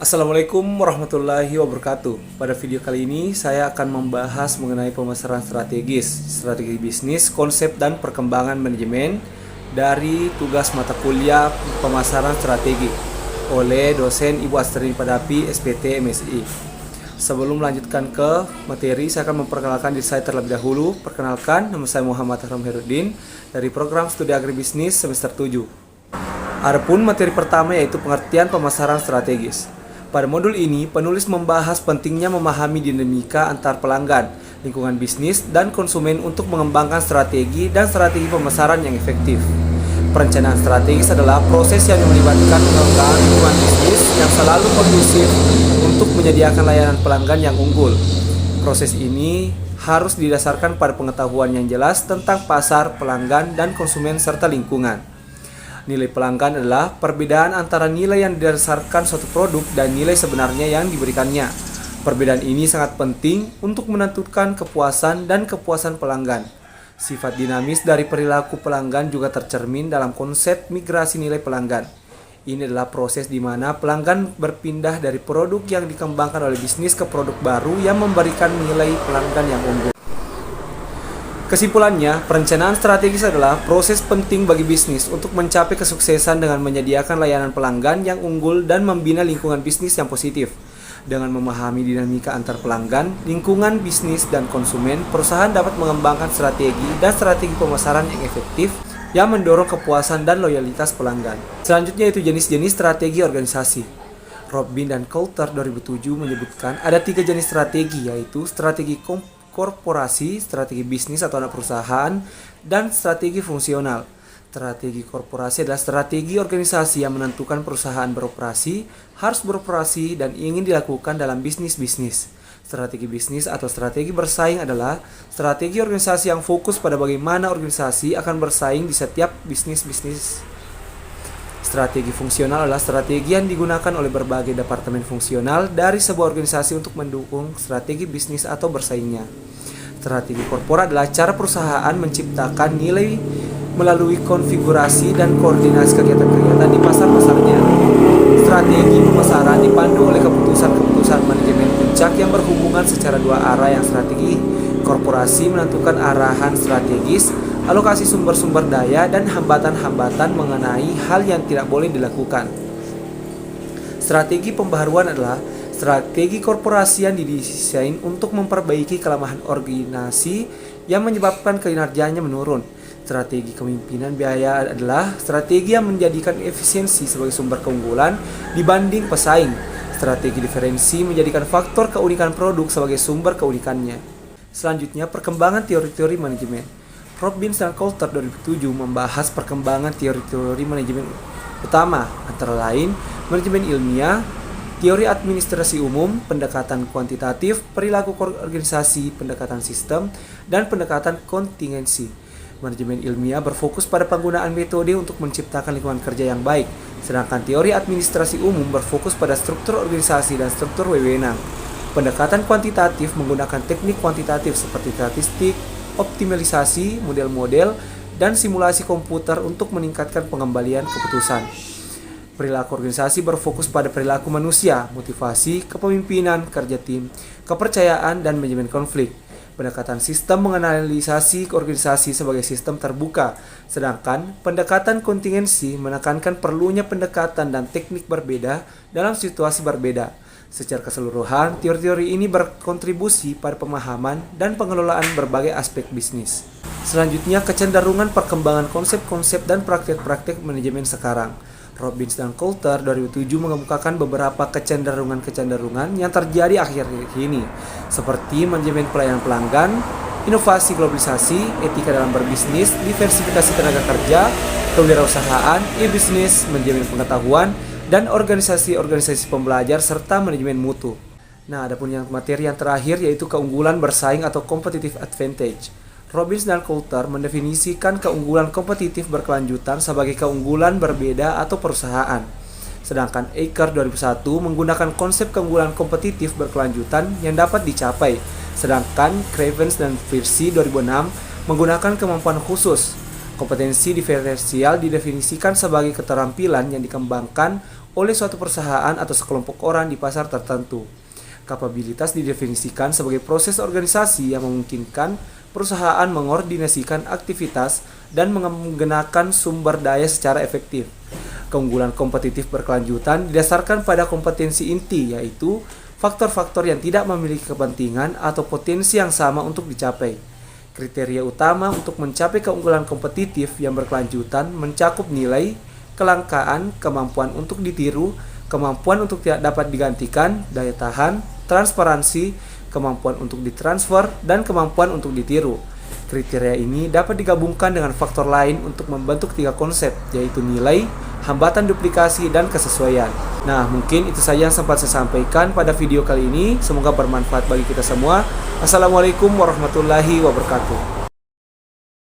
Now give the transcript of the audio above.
Assalamualaikum warahmatullahi wabarakatuh. Pada video kali ini saya akan membahas mengenai pemasaran strategis, strategi bisnis, konsep dan perkembangan manajemen dari tugas mata kuliah pemasaran strategi oleh dosen Ibu Astri Padapi SPT MSI. Sebelum melanjutkan ke materi, saya akan memperkenalkan diri saya terlebih dahulu. Perkenalkan, nama saya Muhammad Akram Heruddin dari program studi agribisnis semester 7. Adapun materi pertama yaitu pengertian pemasaran strategis. Pada modul ini, penulis membahas pentingnya memahami dinamika antar pelanggan, lingkungan bisnis, dan konsumen untuk mengembangkan strategi dan strategi pemasaran yang efektif. Perencanaan strategis adalah proses yang melibatkan pengembangan lingkungan bisnis yang selalu kondusif untuk menyediakan layanan pelanggan yang unggul. Proses ini harus didasarkan pada pengetahuan yang jelas tentang pasar, pelanggan, dan konsumen serta lingkungan. Nilai pelanggan adalah perbedaan antara nilai yang didasarkan suatu produk dan nilai sebenarnya yang diberikannya. Perbedaan ini sangat penting untuk menentukan kepuasan dan kepuasan pelanggan. Sifat dinamis dari perilaku pelanggan juga tercermin dalam konsep migrasi nilai pelanggan. Ini adalah proses di mana pelanggan berpindah dari produk yang dikembangkan oleh bisnis ke produk baru yang memberikan nilai pelanggan yang unggul. Kesimpulannya, perencanaan strategis adalah proses penting bagi bisnis untuk mencapai kesuksesan dengan menyediakan layanan pelanggan yang unggul dan membina lingkungan bisnis yang positif. Dengan memahami dinamika antar pelanggan, lingkungan bisnis, dan konsumen, perusahaan dapat mengembangkan strategi dan strategi pemasaran yang efektif yang mendorong kepuasan dan loyalitas pelanggan. Selanjutnya itu jenis-jenis strategi organisasi. Robin dan Coulter 2007 menyebutkan ada 3 jenis strategi, yaitu strategi korporasi, strategi bisnis atau anak perusahaan, dan strategi fungsional. Strategi korporasi adalah strategi organisasi yang menentukan perusahaan beroperasi, harus beroperasi, dan ingin dilakukan dalam bisnis-bisnis. Strategi bisnis atau strategi bersaing adalah strategi organisasi yang fokus pada bagaimana organisasi akan bersaing di setiap bisnis-bisnis. Strategi fungsional adalah strategi yang digunakan oleh berbagai departemen fungsional dari sebuah organisasi untuk mendukung strategi bisnis atau bersaingnya. Strategi korporat adalah cara perusahaan menciptakan nilai melalui konfigurasi dan koordinasi kegiatan-kegiatan di pasar-pasarnya. Strategi pemasaran dipandu oleh keputusan-keputusan manajemen puncak yang berhubungan secara dua arah. Yang strategi korporasi menentukan arahan strategis, alokasi sumber-sumber daya, dan hambatan-hambatan mengenai hal yang tidak boleh dilakukan. Strategi pembaharuan adalah strategi korporasi yang didesain untuk memperbaiki kelemahan organisasi yang menyebabkan kinerjanya menurun. Strategi kepemimpinan biaya adalah strategi yang menjadikan efisiensi sebagai sumber keunggulan dibanding pesaing. Strategi diferensi menjadikan faktor keunikan produk sebagai sumber keunikannya. Selanjutnya, perkembangan teori-teori manajemen. Robbins dan Coulter 2007 membahas perkembangan teori-teori manajemen utama, antara lain manajemen ilmiah, teori administrasi umum, pendekatan kuantitatif, perilaku organisasi, pendekatan sistem, dan pendekatan kontingensi. Manajemen ilmiah berfokus pada penggunaan metode untuk menciptakan lingkungan kerja yang baik, sedangkan teori administrasi umum berfokus pada struktur organisasi dan struktur wewenang. Pendekatan kuantitatif menggunakan teknik kuantitatif seperti statistik, optimalisasi, model-model, dan simulasi komputer untuk meningkatkan pengembalian keputusan. Perilaku organisasi berfokus pada perilaku manusia, motivasi, kepemimpinan, kerja tim, kepercayaan, dan manajemen konflik. Pendekatan sistem menganalisasi organisasi sebagai sistem terbuka, sedangkan pendekatan kontingensi menekankan perlunya pendekatan dan teknik berbeda dalam situasi berbeda. Secara keseluruhan, teori-teori ini berkontribusi pada pemahaman dan pengelolaan berbagai aspek bisnis. Selanjutnya, kecenderungan perkembangan konsep-konsep dan praktek-praktek manajemen sekarang. Robbins dan Coulter 2007 mengemukakan beberapa kecenderungan-kecenderungan yang terjadi akhir-akhir ini, seperti manajemen pelayanan pelanggan, inovasi globalisasi, etika dalam berbisnis, diversifikasi tenaga kerja, kewirausahaan, e-bisnis, manajemen pengetahuan, dan organisasi-organisasi pembelajar serta manajemen mutu. Nah, adapun yang materi yang terakhir yaitu keunggulan bersaing atau competitive advantage. Robbins dan Coulter mendefinisikan keunggulan kompetitif berkelanjutan sebagai keunggulan berbeda atau perusahaan. Sedangkan Aker 2001 menggunakan konsep keunggulan kompetitif berkelanjutan yang dapat dicapai. Sedangkan Cravens dan Piercy 2006 menggunakan kemampuan khusus. Kompetensi diferensial didefinisikan sebagai keterampilan yang dikembangkan oleh suatu perusahaan atau sekelompok orang di pasar tertentu. Kapabilitas didefinisikan sebagai proses organisasi yang memungkinkan perusahaan mengordinasikan aktivitas dan menggunakan sumber daya secara efektif. Keunggulan kompetitif berkelanjutan didasarkan pada kompetensi inti, yaitu faktor-faktor yang tidak memiliki kepentingan atau potensi yang sama untuk dicapai. Kriteria utama untuk mencapai keunggulan kompetitif yang berkelanjutan mencakup nilai, kelangkaan, kemampuan untuk ditiru, kemampuan untuk tidak dapat digantikan, daya tahan, transparansi, kemampuan untuk ditransfer, dan kemampuan untuk ditiru. Kriteria ini dapat digabungkan dengan faktor lain untuk membentuk 3 konsep, yaitu nilai, hambatan duplikasi, dan kesesuaian. Nah, mungkin itu saja yang sempat saya sampaikan pada video kali ini. Semoga bermanfaat bagi kita semua. Assalamualaikum warahmatullahi wabarakatuh.